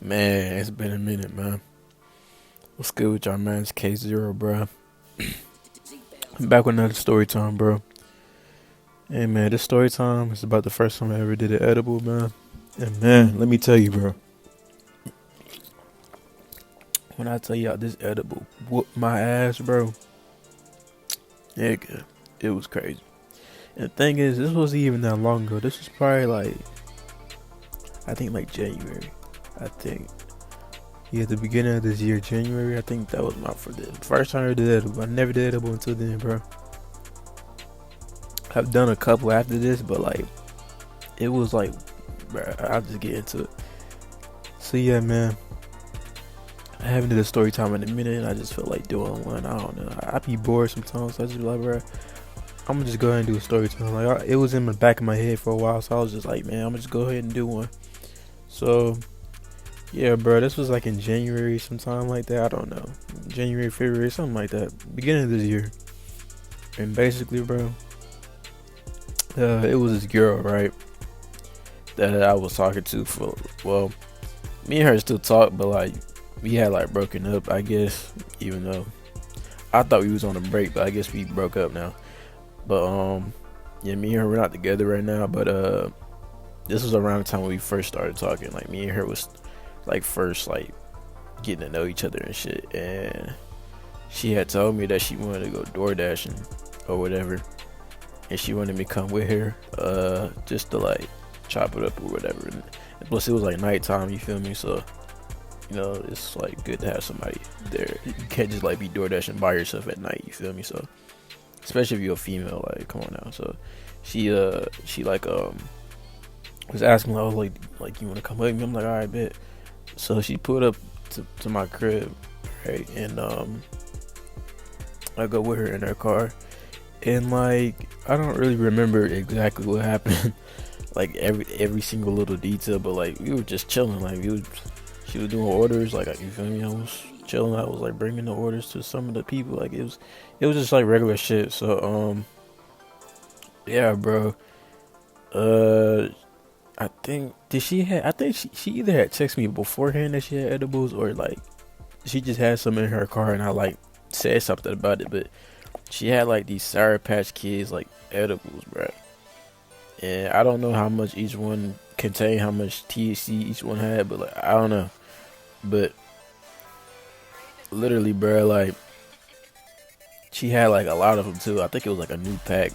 Man, it's been a minute, man. What's good with y'all, man? It's K0, bro. I'm back with another story time, bro. Hey, man, this story time is about the first time I ever did an edible, man. And, man, let me tell you, bro. When I tell y'all this edible whooped my ass, bro. Nigga, it was crazy. And the thing is, this wasn't even that long ago. This was probably I think January. I think. Yeah, the beginning of this year, January, I think that was for the first time I did edible. I never did edible until then, bro. I've done a couple after this, but it was bro, I'll just get into it. So yeah, man. I haven't did a story time in a minute, and I just feel like doing one. I don't know. I be bored sometimes, so I just be like, bro, I'm gonna just go ahead and do a story time. It was in the back of my head for a while, so I was just like, man, I'm gonna just go ahead and do one. So yeah, bro, this was in January, sometime like that. I don't know, January, February, something like that, beginning of this year. And basically, bro, it was this girl, right, that I was talking to for, well, me and her still talk, but we had broken up, I guess, even though I thought we was on a break, but I guess we broke up now. But yeah, me and her, we're not together right now, but this was around the time when we first started talking. Me and her was first getting to know each other and shit. And she had told me that she wanted to go door dashing or whatever, and she wanted me to come with her, just to chop it up or whatever. And plus it was nighttime, you feel me? So it's good to have somebody there. You can't just be door dashing by yourself at night, you feel me? So especially if you're a female, come on now. So she was asking me, you want to come with me? I'm like, all right, bet. So she pulled up to my crib, right? And I go with her in her car, and I don't really remember exactly what happened, every single little detail, but we were just chilling. She was doing orders, you feel me? I was chilling. I was bringing the orders to some of the people. It was just regular shit. So yeah, bro. I think she either had texted me beforehand that she had edibles, or she just had some in her car, and I said something about it. But she had these Sour Patch Kids edibles, bro. And I don't know how much each one contained, how much THC each one had, but I don't know. But literally, bro, she had a lot of them too. I think it was a new pack.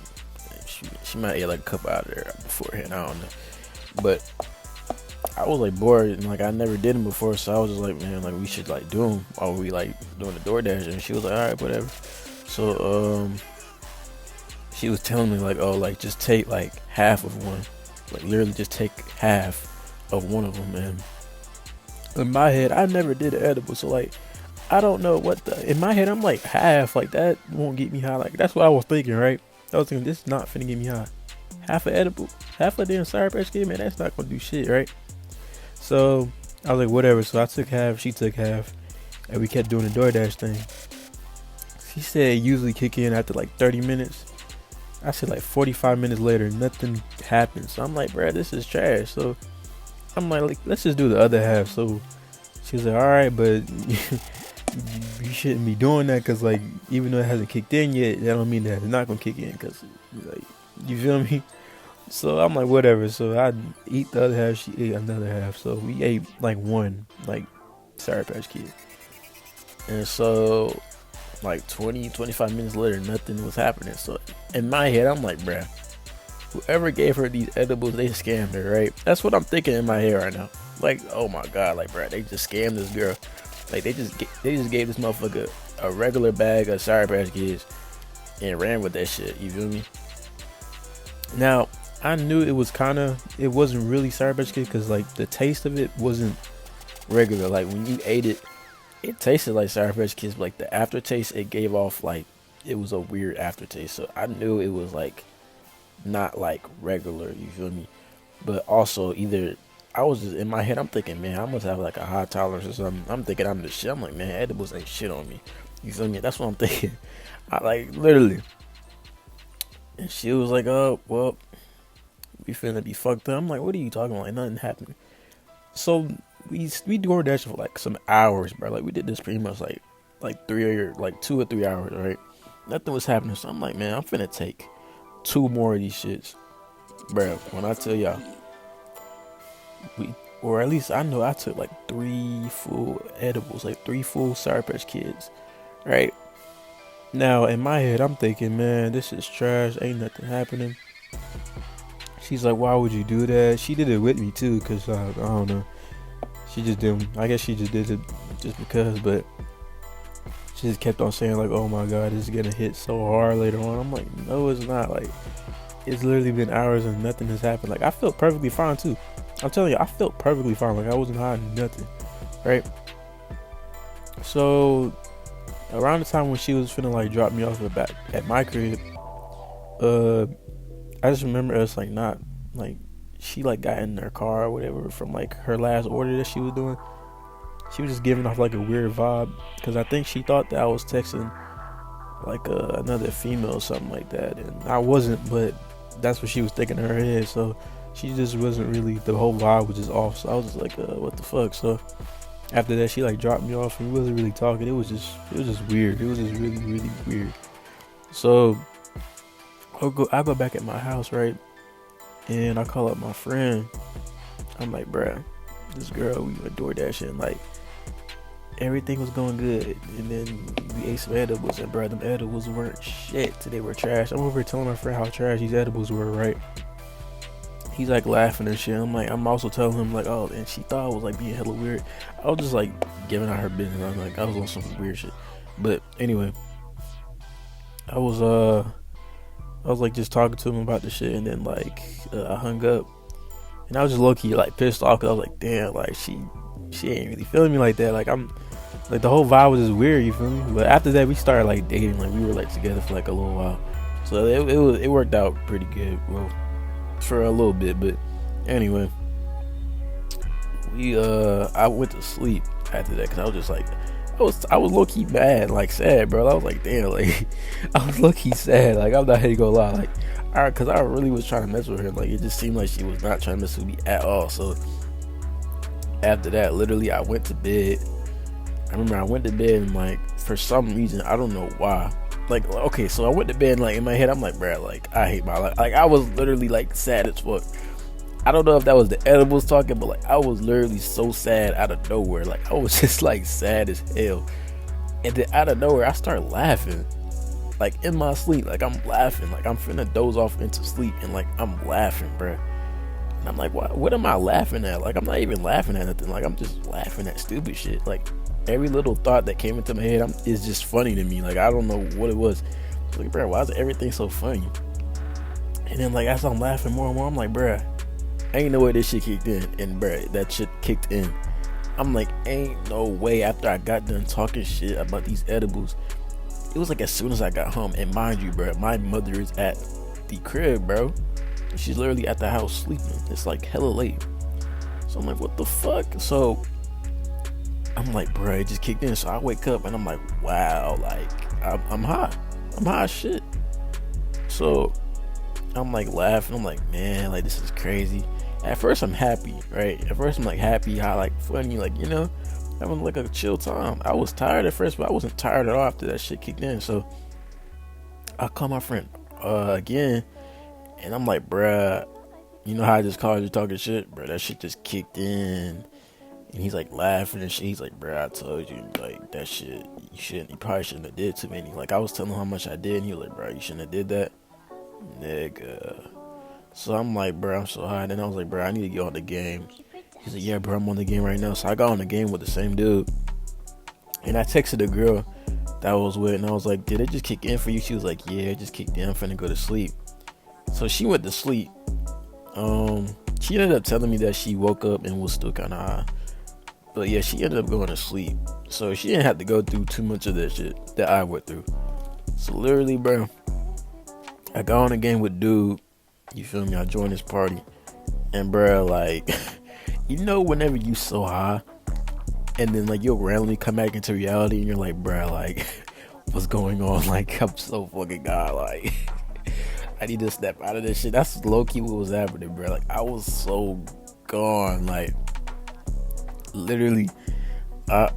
She might have a couple out of there beforehand. I don't know. But I was bored, and I never did them before, so I was just man, we should do them while we doing the DoorDash. And she was all right, whatever. So she was telling me oh, just take half of one, literally just take half of one of them. And in my head, I never did an edible, so I don't know in my head I'm half, that won't get me high. That's what I was thinking, right? I was thinking, this is not finna get me high. Half a edible, half a damn Sour Patch Kid, man, that's not gonna do shit, right? So I was whatever. So I took half, she took half, and we kept doing the DoorDash thing. She said it usually kick in after 30 minutes. I said 45 minutes later, nothing happened. So I'm bruh, this is trash. So I'm let's just do the other half. So she was all right, but you shouldn't be doing that, because even though it hasn't kicked in yet, that don't mean that it's not gonna kick in, because you feel me? So I'm whatever. So I eat the other half, she ate another half. So we ate one Sour Patch Kid. And so 20-25 minutes later, nothing was happening. So in my head, I'm bruh, whoever gave her these edibles, they scammed her, right? That's what I'm thinking in my head right now. Oh my god, bruh, they just scammed this girl. They just gave this motherfucker a regular bag of Sour Patch Kids and ran with that shit. You feel me? Now I knew it wasn't really Sour Patch Kids, because the taste of it wasn't regular. When you ate it, it tasted like Sour Patch Kids, but the aftertaste it gave off, it was a weird aftertaste. So I knew it was not regular. You feel me? But also, either I was just in my head, I'm thinking, man, I must have a high tolerance or something. I'm thinking I'm the shit. I'm man, edibles ain't shit on me. You feel me? That's what I'm thinking. I literally. And she was oh, well, we finna be fucked up. I'm what are you talking about? Nothing happened. So we DoorDash for like some hours, bro. Like we did this pretty much like 2 or 3 hours, right? Nothing was happening, so I'm like, man, I'm finna take 2 more of these shits, bro. When I tell y'all, or at least I know I took like 3 full edibles, like 3 full Sour Patch Kids, right? Now in my head, I'm thinking, man, this is trash. Ain't nothing happening. She's like, why would you do that? She did it with me too, cause I don't know. She just didn't. I guess she just did it just because, but she just kept on saying like, oh my god, it's gonna hit so hard later on. I'm like, no, it's not. Like, it's literally been hours and nothing has happened. Like, I felt perfectly fine too. I'm telling you, I felt perfectly fine. Like, I wasn't hiding nothing, right? So around the time when she was finna like drop me off at my crib, I just remember us like not like she like got in her car or whatever from like her last order that she was doing. She was just giving off like a weird vibe because I think she thought that I was texting like another female or something like that, and I wasn't, but that's what she was thinking in her head. So she just wasn't really, the whole vibe was just off. So I was just like, what the fuck? So after that, she like dropped me off and we wasn't really talking. It was just weird. It was just really, really weird. So I go back at my house, right? And I call up my friend. I'm like, bruh, this girl, we went DoorDash and like everything was going good. And then we ate some edibles, and bruh, them edibles weren't shit. They were trash. I'm over here telling my friend how trash these edibles were, right? He's like laughing and shit. I'm also telling him like, oh, and she thought I was like being hella weird. I was just like giving out her business. I'm like, I was on some weird shit. But anyway, I was like just talking to him about the shit, and then like I hung up, and I was just low key like pissed off because I was like, damn, like she ain't really feeling me like that. Like I'm like, the whole vibe was just weird, you feel me? But after that, we started like dating. Like we were like together for like a little while, so it worked out pretty good. Well, for a little bit, but anyway, I went to sleep after that because I was just like, I was low key mad, like sad, bro. I was like, damn, like I was low key sad. Like I'm not here to go lie, like, alright, because I really was trying to mess with her. Like it just seemed like she was not trying to mess with me at all. So after that, literally, I went to bed. I remember I went to bed and like for some reason, I don't know why. Like, okay, so I went to bed and like in my head, I'm like, bro, like I hate my life. Like I was literally like sad as fuck. I don't know if that was the edibles talking, but like I was literally so sad out of nowhere. Like I was just like sad as hell. And then out of nowhere, I start laughing. Like in my sleep, like I'm laughing. Like I'm finna doze off into sleep and like I'm laughing, bruh. And I'm like, what am I laughing at? Like I'm not even laughing at nothing. Like I'm just laughing at stupid shit. Like every little thought that came into my head is just funny to me. Like I don't know what it was. Like, bruh, why is everything so funny? And then like as I'm laughing more and more, I'm like, bruh, ain't no way this shit kicked in. And bruh, that shit kicked in. I'm like, ain't no way. After I got done talking shit about these edibles, it was like as soon as I got home. And mind you, bruh, my mother is at the crib, bro. She's literally at the house sleeping. It's like hella late. So I'm like, what the fuck? So I'm like, bruh, it just kicked in. So I wake up and I'm like, wow, like I'm high. I'm high as shit. So I'm like laughing. I'm like, man, like this is crazy. At first I'm happy, right? At first I'm like happy, high, like funny, like, you know, having like a chill time. I was tired at first, but I wasn't tired at all after that shit kicked in. So I call my friend again, and I'm like, bruh, you know how I just called you talking shit? Bruh, that shit just kicked in. And he's like laughing and shit. He's like, bruh, I told you, like, that shit, you probably shouldn't have did too many. Like, I was telling him how much I did, and he was like, bruh, you shouldn't have did that. Nigga. So I'm like, bro, I'm so high. And then I was like, bro, I need to get on the game. He's like, yeah, bro, I'm on the game right now. So I got on the game with the same dude. And I texted the girl that I was with, and I was like, did it just kick in for you? She was like, yeah, it just kicked in. I'm finna go to sleep. So she went to sleep. She ended up telling me that she woke up and was still kind of high. But yeah, she ended up going to sleep. So she didn't have to go through too much of that shit that I went through. So literally, bro, I got on the game with dude. You feel me? I joined this party. And bro, like, you know, whenever you so high, and then like you'll randomly come back into reality, and you're like, bro, like, what's going on? Like, I'm so fucking high. Like, I need to step out of this shit. That's low key what was happening, bro. Like, I was so gone. Like Literally, I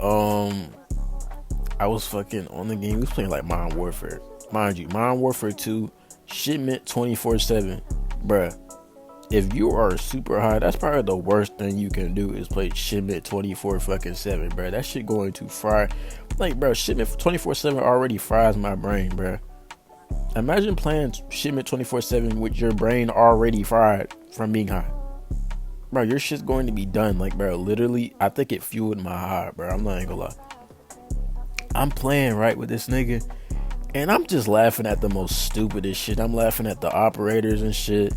I was fucking on the game. We was playing like Modern Warfare. Mind you, Modern Warfare 2, shipment 24/7. Bruh, if you are super high, that's probably the worst thing you can do is play shipment 24/7, bruh. That shit going to fry. Like, bruh, shipment 24/7 already fries my brain, bruh. Imagine playing shipment 24/7 with your brain already fried from being high. Bro, your shit's going to be done. Like, bro, literally, I think it fueled my high, bro. I'm not even gonna lie. I'm playing right with this nigga, and I'm just laughing at the most stupidest shit. I'm laughing at the operators and shit.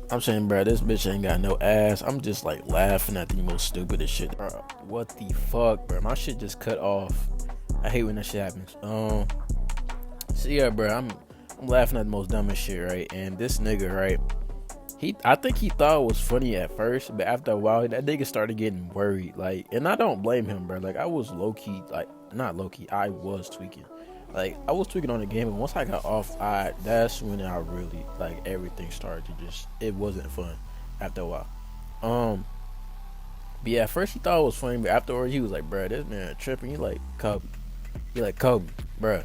I'm saying, bro, this bitch ain't got no ass. I'm just like laughing at the most stupidest shit. Bro, what the fuck, bro? My shit just cut off. I hate when that shit happens. So yeah, bro, I'm laughing at the most dumbest shit, right? And this nigga, right? I think he thought it was funny at first, but after a while, that nigga started getting worried. Like, and I don't blame him, bro. Like, I was low key, like, not low key. I was tweaking. Like, I was tweaking on the game, and once I got off, that's when I really like everything started to just. It wasn't fun after a while. But yeah, at first he thought it was funny, but afterwards he was like, bro, this man tripping. He like Kobe, bro,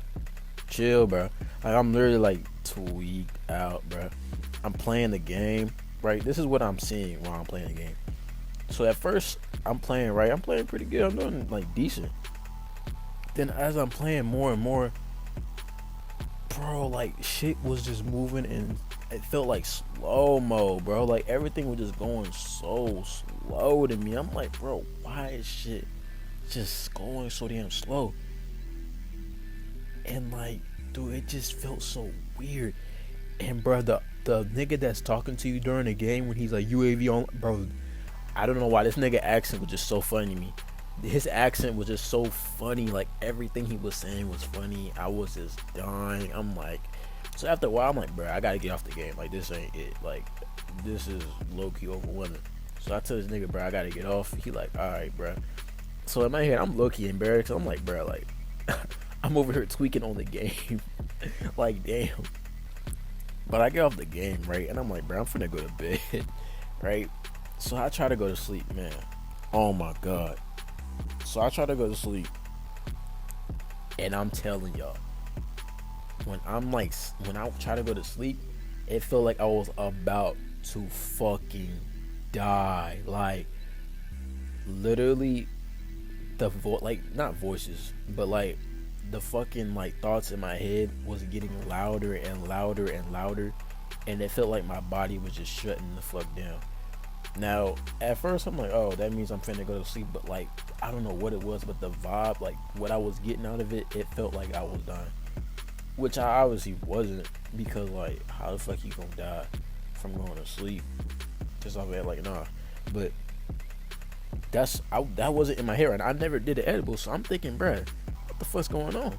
chill, bro. Like, I'm literally like tweaked out, bro. I'm playing the game, right? This is what I'm seeing while I'm playing the game. So at first, I'm playing, right? I'm playing pretty good. I'm doing like decent. Then as I'm playing more and more, bro, like shit was just moving and it felt like slow-mo, bro. Like everything was just going so slow to me. I'm like, bro, why is shit just going so damn slow? And like, dude, it just felt so weird. And bro, the nigga that's talking to you during the game when he's like UAV on, bro, I don't know why this nigga accent was just so funny to me. His accent was just so funny. Like everything he was saying was funny. I was just dying. I'm like, so after a while, I'm like, bro, I gotta get off the game. Like this ain't it. Like this is low key overwhelming. So I tell this nigga, bro, I gotta get off. He like, all right, bro. So in my head, I'm low key embarrassed. I'm like, bro, like I'm over here tweaking on the game. Like damn. But I get off the game, right? And I'm like, bro, I'm finna go to bed, right? So I try to go to sleep, man. Oh my God. So I try to go to sleep. And I'm telling y'all, when I try to go to sleep, it felt like I was about to fucking die. Like, literally, not voices, but like, the fucking like thoughts in my head was getting louder and louder and louder, and it felt like my body was just shutting the fuck down. Now at first I'm like, oh, that means I'm finna go to sleep, but like I don't know what it was, but the vibe, like what I was getting out of it, it felt like I was dying, which I obviously wasn't, because like how the fuck you gonna die from going to sleep just off that? Like nah. But that wasn't in my head, and I never did an edible, so I'm thinking, bruh, what the fuck's going on?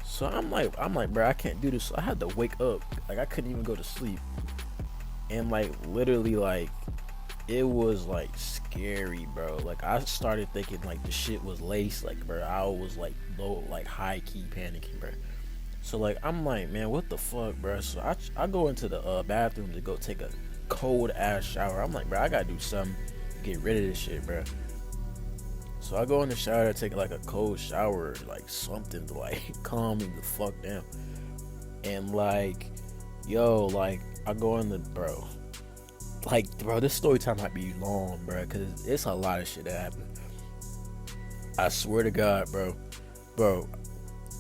So I'm like, bro, I can't do this. So I had to wake up. Like I couldn't even go to sleep. And like literally, like it was like scary, bro. Like I started thinking like the shit was laced. Like, bro, I was like low, like high key panicking, bro. So like I'm like, man, what the fuck, bro? So I go into the bathroom to go take a cold ass shower. I'm like, bro, I gotta do something to get rid of this shit, bro. So I go in the shower to take like a cold shower, like something to like calm me the fuck down. And like, yo, like I go in the bro, this story time might be long, bro, cause it's a lot of shit that happened. I swear to God, bro,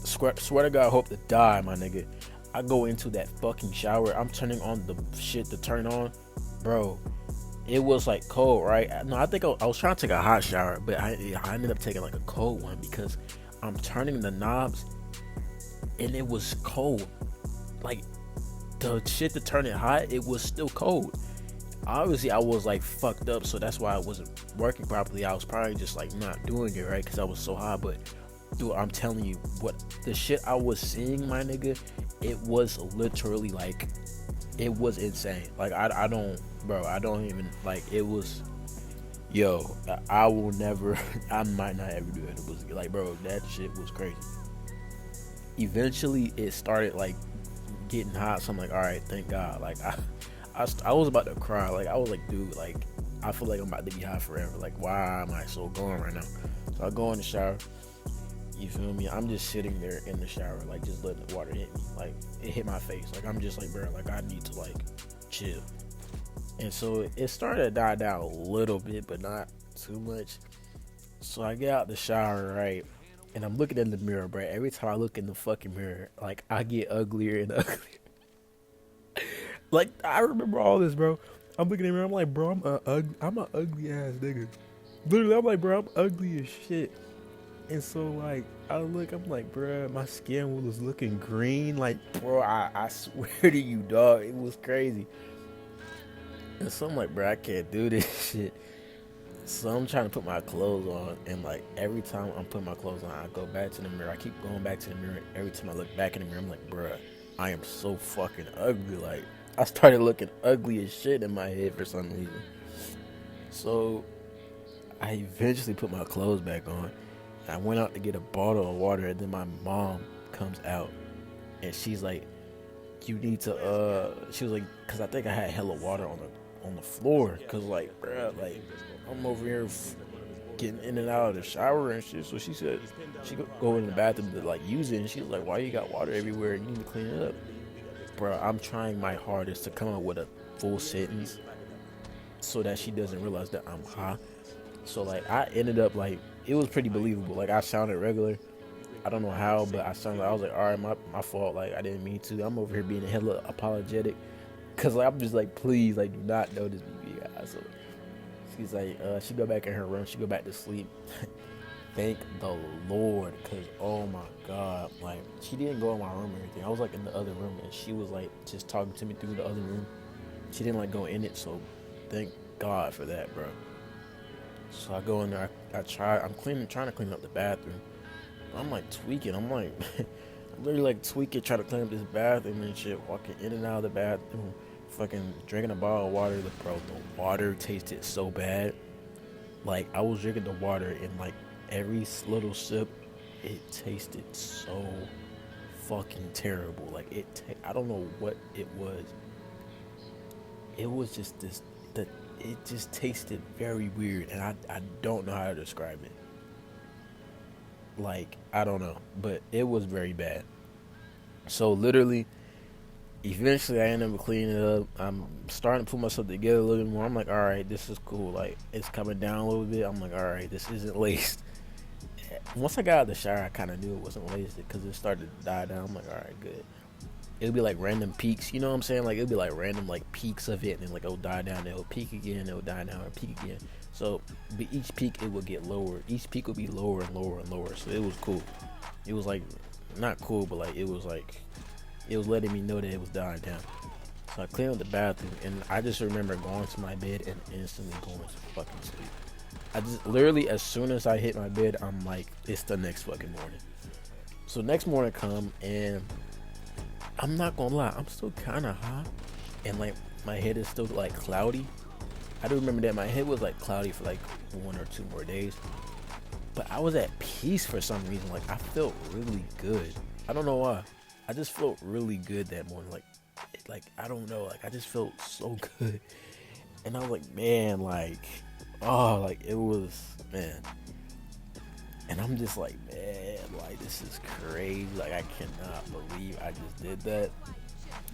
swear to God, I hope to die, my nigga. I go into that fucking shower. I'm turning on the shit to turn on, bro. It was like cold, right? No, I think I was trying to take a hot shower, but I ended up taking like a cold one because I'm turning the knobs and it was cold. Like the shit to turn it hot, it was still cold. Obviously, I was like fucked up, so that's why I wasn't working properly. I was probably just like not doing it right because I was so hot. But dude, I'm telling you, what the shit I was seeing, my nigga, it was literally like, it was insane. Like I don't even like, it was, yo, I will never, I might not ever do it. It was like, bro, that shit was crazy. Eventually it started like getting hot, so I'm like, all right, thank God. Like I was about to cry. Like I was like, dude, like I feel like I'm about to be high forever. Like, why am I so going right now? So I go in the shower. You feel me? I'm just sitting there in the shower, like just letting the water hit me. Like it hit my face. Like I'm just like, bro, like I need to like chill. And so it started to die down a little bit, but not too much. So I get out the shower, right? And I'm looking in the mirror, bro. Every time I look in the fucking mirror, like I get uglier and uglier. Like I remember all this, bro. I'm looking in the mirror. I'm like, bro, I'm a ugly ass nigga. Literally, I'm like, bro, I'm ugly as shit. And so like I look, I'm like, bro, my skin was looking green. Like, bro, I swear to you, dog, it was crazy. And so I'm like, bro, I can't do this shit. So I'm trying to put my clothes on, and like every time I'm putting my clothes on, I go back to the mirror. I keep going back to the mirror. Every time I look back in the mirror, I'm like, bruh, I am so fucking ugly. Like I started looking ugly as shit in my head for some reason. So I eventually put my clothes back on. I went out to get a bottle of water, and then my mom comes out, and she's like, "You need to." She was like, "Cause I think I had hella water on the floor, cause like, bruh, like I'm over here getting in and out of the shower and shit." So she said she could go in the bathroom to like use it, and she's like, "Why you got water everywhere? You need to clean it up." Bro, I'm trying my hardest to come up with a full sentence so that she doesn't realize that I'm high. So like I ended up like it was pretty believable. Like I sounded regular. I don't know how, but I sounded. I was like, all right, my fault. Like I didn't mean to. I'm over here being hella apologetic, cause like I'm just like, please, like do not notice me, guys. So she's like, she go back in her room. She go back to sleep. Thank the Lord, cause oh my God, like she didn't go in my room or anything. I was like in the other room, and she was like just talking to me through the other room. She didn't like go in it, so thank God for that, bro. So I go in there. I'm trying to clean up the bathroom. I'm like tweaking. I'm like, I'm literally like tweaking, trying to clean up this bathroom and shit. Walking in and out of the bathroom, fucking drinking a bottle of water. Bro, the water tasted so bad. Like I was drinking the water and like every little sip, it tasted so fucking terrible. Like I don't know what it was. It was just this. It just tasted very weird, and I don't know how to describe it. Like I don't know, but it was very bad. So literally, eventually I ended up cleaning it up. I'm starting to put myself together a little bit more. I'm like, all right, this is cool. Like it's coming down a little bit. I'm like, all right, this isn't laced. Once I got out of the shower, I kind of knew it wasn't laced because it started to die down. I'm like, all right, good. It'll be like random peaks, you know what I'm saying? Like it'll be like random like peaks of it, and then like it'll die down, it'll peak again, it'll die down, and peak again. So, but each peak it will get lower. Each peak will be lower and lower and lower. So it was cool. It was like not cool, but like it was letting me know that it was dying down. So I cleaned up the bathroom, and I just remember going to my bed and instantly going to fucking sleep. I just literally as soon as I hit my bed, I'm like, it's the next fucking morning. So next morning come, and I'm not gonna lie, I'm still kind of high, and like my head is still like cloudy. I do remember that my head was like cloudy for like 1 or 2 more days, but I was at peace for some reason. Like I felt really good. I don't know why. I just felt really good that morning. Like I don't know. Like I just felt so good, and I was like, man, like, oh, like it was, man. And I'm just like, man, like this is crazy. Like I cannot believe I just did that.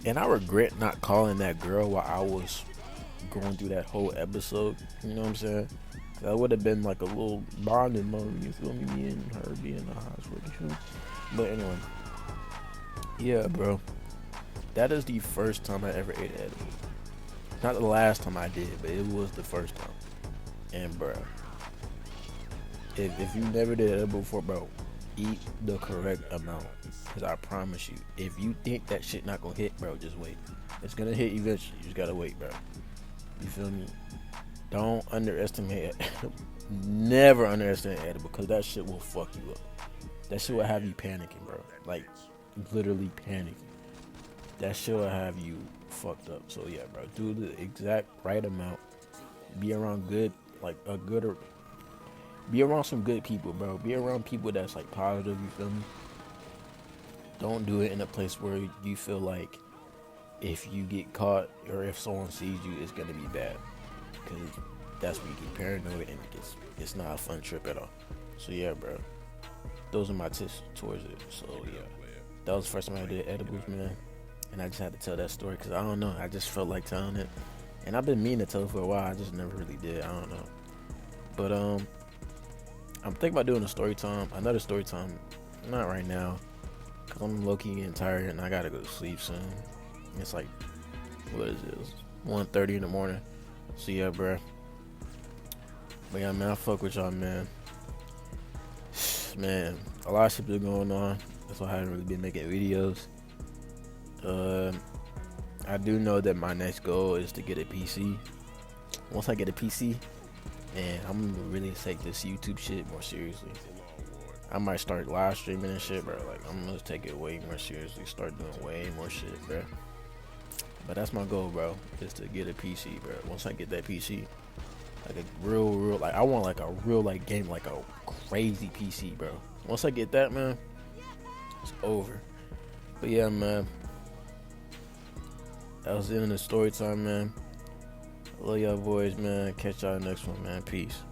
And I regret not calling that girl while I was going through that whole episode. You know what I'm saying? That would have been like a little bonding moment. You feel me? Me and her being in the hospital. You feel me? But anyway, yeah, bro. That is the first time I ever ate an edible. Not the last time I did, but it was the first time. And bro, if you never did edible before, bro, eat the correct amount. Cause I promise you, if you think that shit not gonna hit, bro, just wait. It's gonna hit eventually. You just gotta wait, bro. You feel me? Don't underestimate it. Never underestimate edible, because that shit will fuck you up. That shit will have you panicking, bro. Like literally panicking. That shit will have you fucked up. So yeah, bro, do the exact right amount. Be around good, like a good. Be around some good people, bro. Be around people that's like positive. You feel me? Don't do it in a place where you feel like if you get caught or if someone sees you, it's gonna be bad. Because that's when you get paranoid and it's not a fun trip at all. So yeah, bro, those are my tips towards it. So yeah, that was the first time I did edibles, man, and I just had to tell that story because I don't know, I just felt like telling it, and I've been meaning to tell it for a while. I just never really did. I don't know, but I'm thinking about doing a story time, another story time, not right now, cause I'm low key getting tired and I gotta go to sleep soon. It's like, what is it? It's 1:30 in the morning. So yeah, bro. But yeah, man, I fuck with y'all, man. Man, a lot of shit been going on. That's why I haven't really been making videos. I do know that my next goal is to get a PC. Once I get a PC, man, I'm gonna really take this YouTube shit more seriously. I might start live streaming and shit, bro. Like, I'm gonna take it way more seriously. Start doing way more shit, bro. But that's my goal, bro. Is to get a PC, bro. Once I get that PC, like a real, like I want like a real like game, like a crazy PC, bro. Once I get that, man, it's over. But yeah, man. That was the end of the story time, man. I love y'all boys, man. Catch y'all next one, man. Peace.